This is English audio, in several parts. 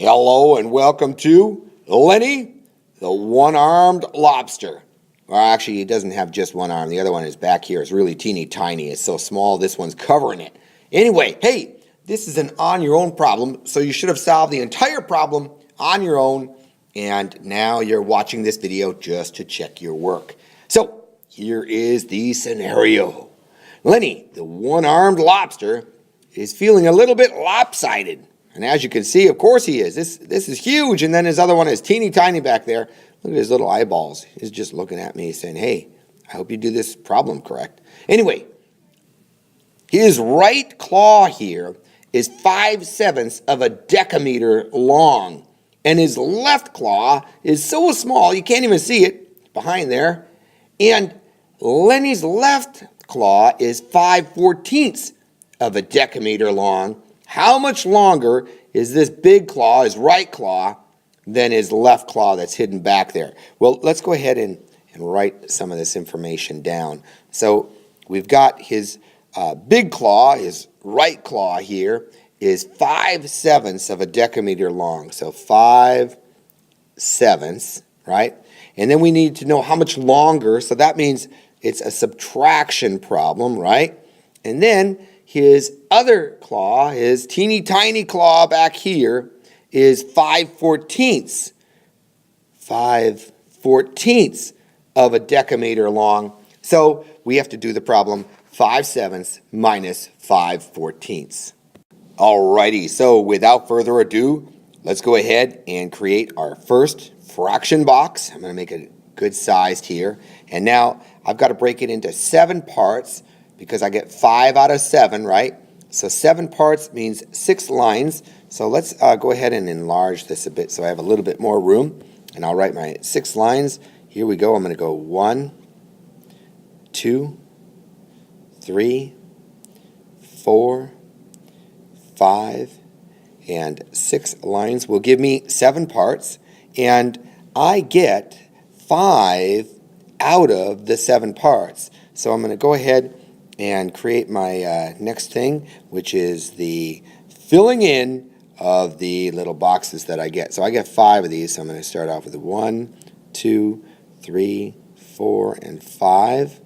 Hello and welcome to Lenny the One-Armed Lobster. Well, actually, he doesn't have just one arm. The other one is back here. It's really teeny tiny. It's so small, this one's covering it. Anyway, hey, this is an on-your-own problem, so you should have solved the entire problem on your own, and now you're watching this video just to check your work. So, here is the scenario. Lenny, the one-armed lobster, is feeling a little bit lopsided. And as you can see, of course he is. This is huge, and then his other one is teeny tiny back there. Look at his little eyeballs. He's just looking at me saying, hey, I hope you do this problem correct. Anyway, his right claw here is 5/7 of a decameter long. And his left claw is so small, you can't even see it behind there. And Lenny's left claw is 5/14 of a decameter long. How much longer is this big claw, his right claw, than his left claw that's hidden back there? Well, let's go ahead and write some of this information down. So we've got his big claw, his right claw here, is 5/7 of a decameter long. So 5/7, right? And then we need to know how much longer, so that means it's a subtraction problem, right? And then his other claw, his teeny tiny claw back here, is 5/14. 5/14 of a decameter long. So we have to do the problem 5/7 minus 5/14. Alrighty, so without further ado, let's go ahead and create our first fraction box. I'm going to make it good sized here. And now I've got to break it into 7 parts because I get 5 out of 7, right? So 7 parts means 6 lines. So let's go ahead and enlarge this a bit so I have a little bit more room. And I'll write my 6 lines. Here we go. I'm going to go 1, 2, 3, 4, 5, and 6 lines will give me 7 parts. And I get 5 out of the 7 parts. So I'm going to go ahead and create my next thing, which is the filling in of the little boxes that I get. So I get 5 of these, so I'm going to start off with 1, 2, 3, 4, and 5.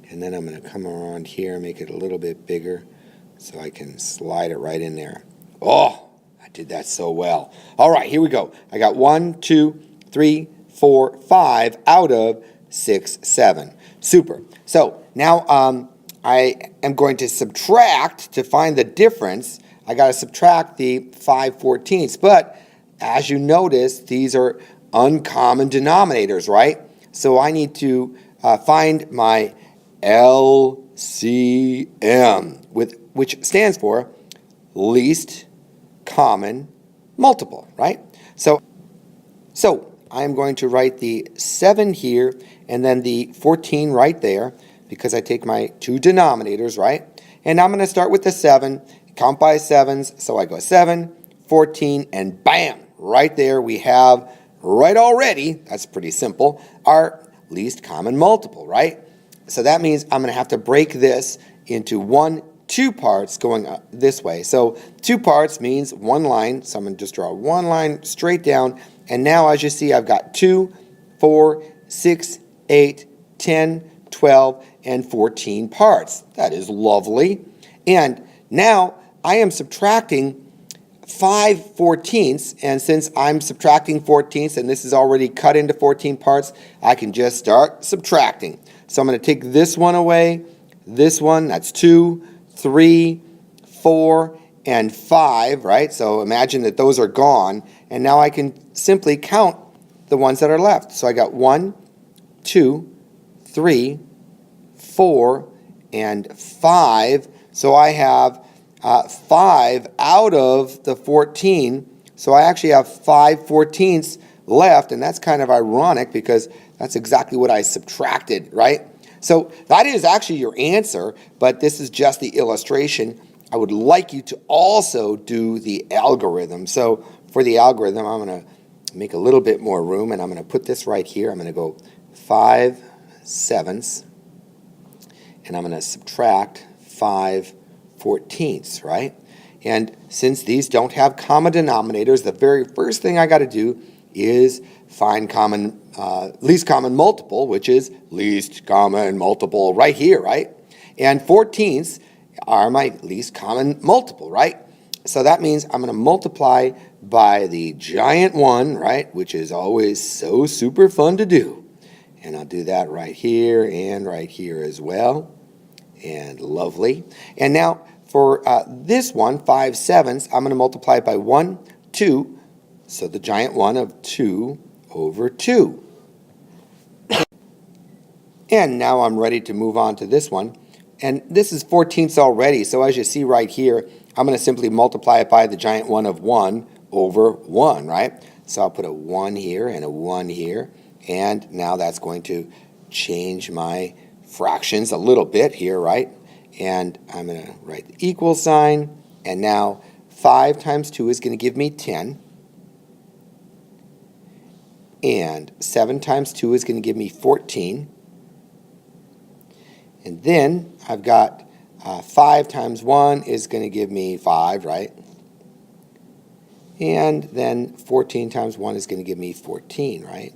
And then I'm going to come around here and make it a little bit bigger so I can slide it right in there. Oh, I did that so well. All right, here we go. I got 1, 2, 3, 4, 5 out of 6, 7. Super. So now I am going to subtract to find the difference. I got to subtract the 5/14. But as you notice, these are uncommon denominators, right? So I need to find my LCM, which stands for least common multiple, right? So I'm going to write the 7 here and then the 14 right there because I take my 2 denominators, right? And I'm going to start with the 7, count by 7s. So I go 7, 14, and bam, right there we have right already, that's pretty simple, our least common multiple, right? So that means I'm going to have to break this into 2 parts going this way. So 2 parts means 1 line. So I'm going to just draw 1 line straight down. And now as you see, I've got 2, 4, 6, 8, 10, 12, and 14 parts. That is lovely. And now I am subtracting 5/14, and since I'm subtracting 14ths and this is already cut into 14 parts, I can just start subtracting. So I'm going to take this one away, this one, that's 2, 3, 4, and 5, right? So imagine that those are gone, and now I can simply count the ones that are left. So I got 1, 2, 3, 4, and 5. So I have 5 out of the 14. So I actually have 5/14 left, and that's kind of ironic because that's exactly what I subtracted, right? So that is actually your answer, but this is just the illustration. I would like you to also do the algorithm. So for the algorithm, I'm going to make a little bit more room, and I'm going to put this right here. I'm going to go 5/7, and I'm going to subtract 5/14, right? And since these don't have common denominators, the very first thing I got to do is find least common multiple, which is least common multiple right here, right? And 14ths are my least common multiple, right? So that means I'm going to multiply by the giant 1, right, which is always so super fun to do. And I'll do that right here and right here as well. And lovely. And now for this one, 5/7, I'm going to multiply it by 1, 2, so the giant 1 of 2 over 2. And now I'm ready to move on to this one. And this is 14ths already, so as you see right here, I'm going to simply multiply it by the giant 1 of 1 over 1, right? So I'll put a 1 here and a 1 here, and now that's going to change my fractions a little bit here, right? And I'm going to write the equal sign, and now 5 times 2 is going to give me 10, and 7 times 2 is going to give me 14, and then I've got 5 times 1 is going to give me 5, right? And then 14 times 1 is going to give me 14, right?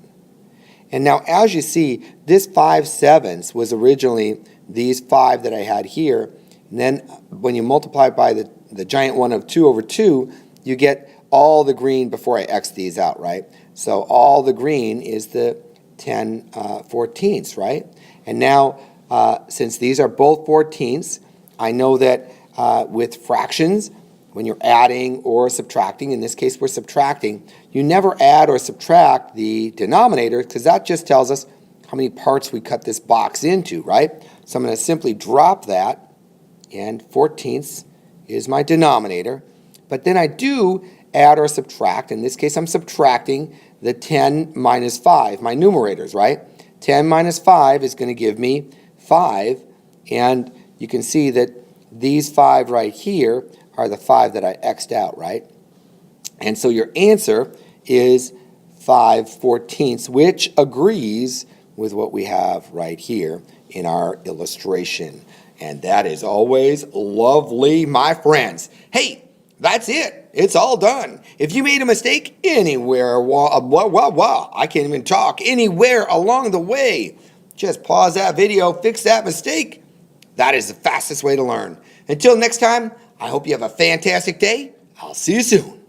And now as you see, this 5/7 was originally these 5 that I had here. And then when you multiply by the giant 1 of 2 over 2, you get all the green before I X these out, right? So all the green is the 10/14ths, right? And now since these are both 14ths, I know that with fractions, when you're adding or subtracting, in this case we're subtracting, you never add or subtract the denominator because that just tells us how many parts we cut this box into, right? So I'm going to simply drop that, and 14ths is my denominator. But then I do add or subtract. In this case I'm subtracting the 10 minus 5, my numerators, right? 10 minus 5 is going to give me 5, and you can see that these 5 right here are the 5 that I X'd out, right? And so your answer is 5/14, which agrees with what we have right here in our illustration. And that is always lovely, my friends. Hey, that's it. It's all done. If you made a mistake anywhere, I can't even talk, anywhere along the way, just pause that video, fix that mistake. That is the fastest way to learn. Until next time, I hope you have a fantastic day. I'll see you soon.